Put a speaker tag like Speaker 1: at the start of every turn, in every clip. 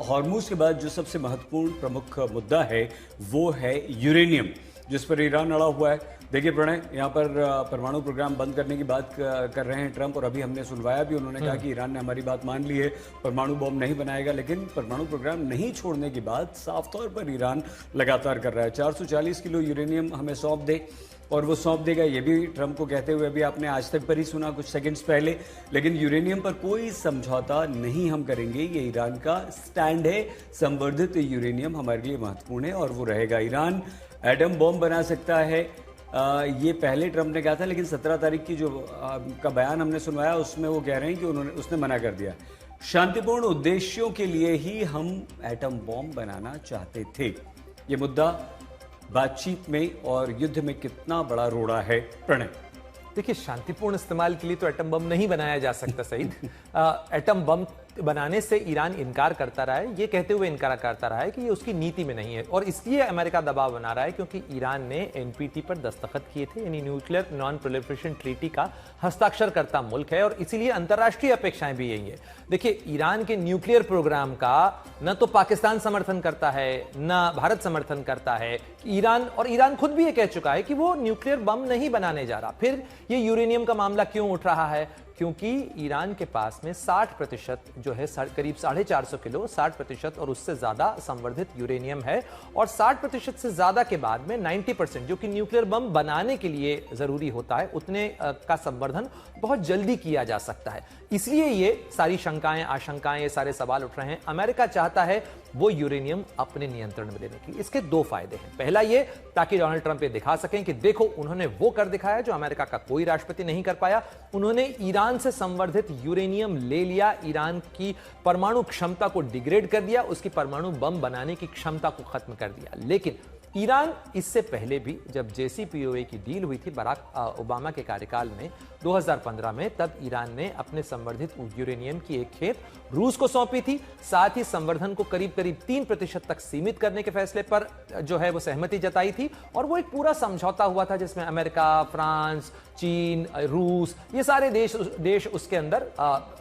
Speaker 1: Hormuz के बाद जो सबसे महत्वपूर्ण प्रमुख मुद्दा है वो है यूरेनियम, जिस पर ईरान अड़ा हुआ है। देखिए प्रणय, यहाँ पर परमाणु प्रोग्राम बंद करने की बात कर रहे हैं ट्रंप, और अभी हमने सुनवाया भी, उन्होंने कहा कि ईरान ने हमारी बात मान ली है, परमाणु बम नहीं बनाएगा। लेकिन परमाणु प्रोग्राम नहीं छोड़ने की बात साफ तौर पर ईरान लगातार कर रहा है। 440 किलो यूरेनियम हमें सौंप दे, और वो सौंप देगा, ये भी ट्रंप को कहते हुए अभी आपने आज तक पर ही सुना कुछ सेकंड्स पहले। लेकिन यूरेनियम पर कोई समझौता नहीं हम करेंगे, ये ईरान का स्टैंड है। संवर्धित यूरेनियम हमारे लिए महत्वपूर्ण है और वो रहेगा। ईरान एटम बॉम्ब बना सकता है, ये पहले ट्रंप ने कहा था, लेकिन 17 तारीख की जो का बयान हमने सुनवाया उसमें वो कह रहे हैं कि उसने मना कर दिया। शांतिपूर्ण उद्देश्यों के लिए ही हम एटम बॉम्ब बनाना चाहते थे। ये मुद्दा बातचीत में और युद्ध में कितना बड़ा रोड़ा है प्रणय?
Speaker 2: देखिए, शांतिपूर्ण इस्तेमाल के लिए तो एटम बम नहीं बनाया जा सकता सईद। एटम बम बनाने से ईरान इनकार करता रहा है, ये कहते हुए इनकार करता रहा है कि ये उसकी नीति में नहीं है, और इसलिए अमेरिका दबाव बना रहा है क्योंकि ईरान ने एनपीटी पर दस्तखत किए थे, यानी न्यूक्लियर नॉन प्रोलिफरेशन ट्रीटी का हस्ताक्षर करता मुल्क है, और इसीलिए अंतर्राष्ट्रीय अपेक्षाएं भी यही है। देखिए, ईरान के न्यूक्लियर प्रोग्राम का न तो पाकिस्तान समर्थन करता है न भारत समर्थन करता है। ईरान खुद भी ये कह चुका है कि वो न्यूक्लियर बम नहीं बनाने जा रहा। फिर ये यूरेनियम का मामला क्यों उठ रहा है? क्योंकि ईरान के पास में 60% जो है, करीब 450 किलो, 60% और उससे ज्यादा संवर्धित यूरेनियम है, और 60% से ज्यादा के बाद में 90% जो कि न्यूक्लियर बम बनाने के लिए जरूरी होता है, उतने का संवर्धन बहुत जल्दी किया जा सकता है। इसलिए ये सारी शंकाएं, आशंकाएं, ये सारे सवाल उठ रहे हैं। अमेरिका चाहता है वो यूरेनियम अपने नियंत्रण में लेने के लिए। इसके दो फायदे हैं। पहला ये, ताकि डोनाल्ड ट्रंप ये दिखा सकें कि देखो, उन्होंने वो कर दिखाया जो अमेरिका का कोई राष्ट्रपति नहीं कर पाया। उन्होंने ईरान से संवर्धित यूरेनियम ले लिया, ईरान की परमाणु क्षमता को डिग्रेड कर दिया, उसकी परमाणु बम बनाने की क्षमता को खत्म कर दिया। लेकिन ईरान इससे पहले भी, जब JCPOA की डील हुई थी बराक ओबामा के कार्यकाल में 2015 में, तब ईरान ने अपने संवर्धित यूरेनियम की एक खेप रूस को सौंपी थी। साथ ही संवर्धन को करीब 3% तक सीमित करने के फैसले पर जो है वो सहमति जताई थी, और वो एक पूरा समझौता हुआ था जिसमें अमेरिका, फ्रांस, चीन, रूस, ये सारे देश उसके अंदर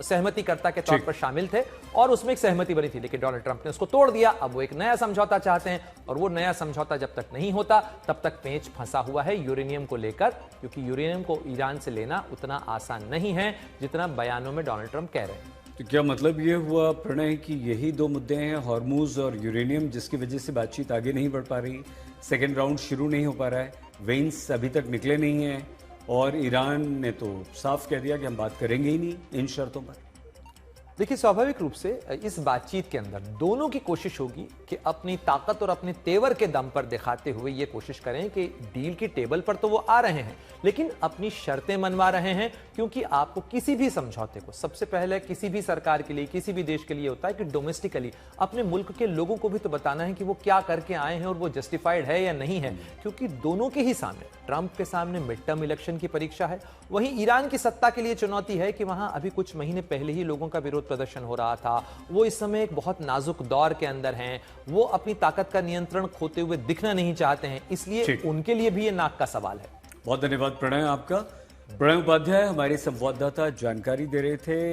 Speaker 2: सहमतिकर्ता के तौर पर शामिल थे, और उसमें एक सहमति बनी थी। लेकिन डोनाल्ड ट्रंप ने उसको तोड़ दिया। अब वो एक नया समझौता चाहते हैं, और वो नया समझौता जब तक नहीं होता तब तक पेंच फंसा हुआ है यूरेनियम को लेकर, क्योंकि यूरेनियम को ईरान से लेना उतना आसान नहीं है जितना बयानों में डोनाल्ड ट्रंप कह रहे हैं।
Speaker 1: तो क्या मतलब ये हुआ प्रणय कि यही दो मुद्दे हैं, हॉर्मूज और यूरेनियम, जिसकी वजह से बातचीत आगे नहीं बढ़ पा रही, सेकेंड राउंड शुरू नहीं हो पा रहा है, वेन्स अभी तक निकले नहीं हैं, और ईरान ने तो साफ कह दिया कि हम बात करेंगे ही नहीं इन शर्तों पर?
Speaker 2: देखिए, स्वाभाविक रूप से इस बातचीत के अंदर दोनों की कोशिश होगी कि अपनी ताकत और अपने तेवर के दम पर दिखाते हुए ये कोशिश करें कि डील की टेबल पर तो वो आ रहे हैं, लेकिन अपनी शर्तें मनवा रहे हैं। क्योंकि आपको किसी भी समझौते को, सबसे पहले किसी भी सरकार के लिए, किसी भी देश के लिए होता है कि डोमेस्टिकली अपने मुल्क के लोगों को भी तो बताना है कि वो क्या करके आए हैं और वो जस्टिफाइड है या नहीं है। क्योंकि दोनों के ही सामने, ट्रंप के सामने मिड टर्म इलेक्शन की परीक्षा है, वहीं ईरान की सत्ता के लिए चुनौती है कि वहां अभी कुछ महीने पहले ही लोगों का विरोध प्रदर्शन हो रहा था। वो इस समय एक बहुत नाजुक दौर के अंदर हैं, वो अपनी ताकत का नियंत्रण खोते हुए दिखना नहीं चाहते हैं, इसलिए उनके लिए भी ये नाक का सवाल है।
Speaker 1: बहुत धन्यवाद प्रणय आपका। प्रणय उपाध्याय हमारे संवाददाता जानकारी दे रहे थे।